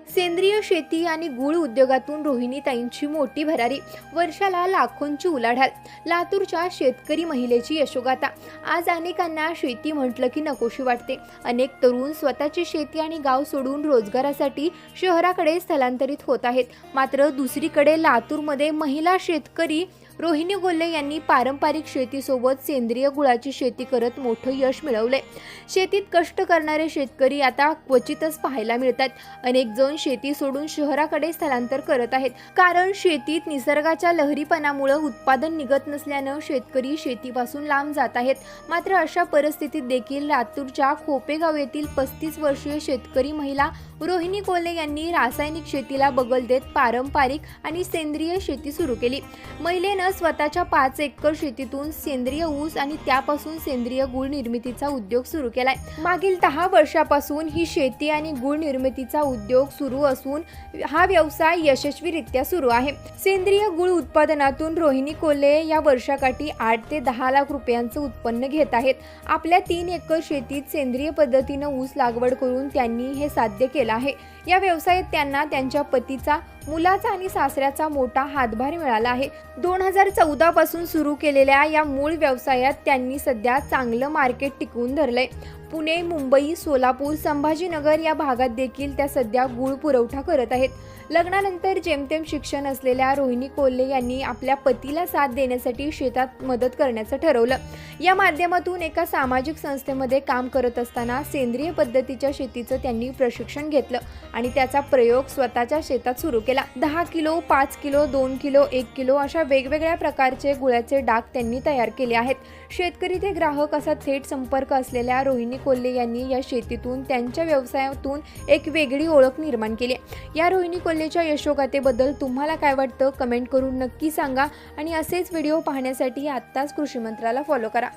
सेंद्रिय शेती आणि गूळ उद्योगातून रोहिणीताईंची मोठी भरारी, वर्षाला लाखोंची उलाढाल. लातूरच्या शेतकरी महिलेची यशोगाथा. आज अनेकांना शेती म्हटलं की नकोशी वाटते. अनेक तरुण स्वतःची शेती आणि गाव सोडून रोजगारासाठी शहराकडे स्थलांतरित होत आहेत. मात्र दुसरीकडे लातूरमध्ये महिला शेतकरी रोहिणी कोल्हे यांनी पारंपरिक शेतीसोबत सेंद्रिय गुळाची शेती करत मोठं यश मिळवलंय. शेतीत कष्ट करणारे शेतकरी आता क्वचितच पाहायला मिळतात. अनेक जण शेती सोडून शहराकडे स्थलांतर करत आहेत, कारण शेतीत निसर्गाच्या लहरीपणामुळे उत्पादन निघत नसल्यानं शेतकरी शेतीपासून लांब जात आहेत. मात्र अशा परिस्थितीत देखील लातूरच्या खोपेगाव येथील 35 वर्षीय शेतकरी महिला रोहिणी कोल्हे यांनी रासायनिक शेतीला बगल देत पारंपरिक आणि सेंद्रिय शेती सुरू केली. महिलेनं स्वतःच्या 5 एकर शेतीतून सेंद्रिय ऊस आणि त्यापासून सेंद्रिय गूळ निर्मितीचा उद्योग सुरू केलाय. मागील 10 वर्षापासून ही शेती आणि गूळ निर्मितीचा उद्योग सुरू असून हा व्यवसाय यशस्वीरित्या सुरू आहे. सेंद्रिय गूळ उत्पादनातून रोहिणी कोल्हे या वर्षाकाठी 8 ते 10 लाख रुपयांचं उत्पन्न घेत आहेत. आपल्या 3 एकर शेतीत सेंद्रिय पद्धतीनं ऊस लागवड करून त्यांनी हे साध्य केलं आहे. या व्यवसायात त्यांना त्यांच्या पतीचा, मुलाचा आणि सासऱ्याचा मोठा हातभार मिळाला आहे. 2014 पासून सुरू केलेल्या या मूळ व्यवसायात त्यांनी सध्या चांगलं मार्केट टिकवून धरलंय. पुणे, मुंबई, सोलापूर, संभाजीनगर या भागात देखील त्या सध्या गूळ पुरवठा करत आहेत. लग्नानंतर जेमतेम शिक्षण असलेल्या रोहिणी कोल्हे यांनी आपल्या पतीला साथ देण्यासाठी शेतात मदत करण्याचं ठरवलं. या माध्यमातून एका सामाजिक संस्थेमध्ये काम करत असताना सेंद्रिय पद्धतीच्या शेतीचं त्यांनी प्रशिक्षण घेतलं आणि त्याचा प्रयोग स्वतःच्या शेतात सुरू केला. 10 किलो, 5 किलो, 2 किलो, 1 किलो अशा वेगवेगळ्या प्रकारचे गुळाचे डाग त्यांनी तयार केले आहेत. शेतकरी ते ग्राहक असा थेट संपर्क असलेल्या रोहिणी कोल्हे यांनी या शेतीतून त्यांच्या व्यवसायातून एक वेगळी ओळख निर्माण केली. या रोहिणी कोल्हेच्या यशोगाथेबद्दल तुम्हाला काय वाटतं, कमेंट करून नक्की सांगा आणि असेच व्हिडिओ पाहण्यासाठी आत्ताच कृषी मंत्राला फॉलो करा.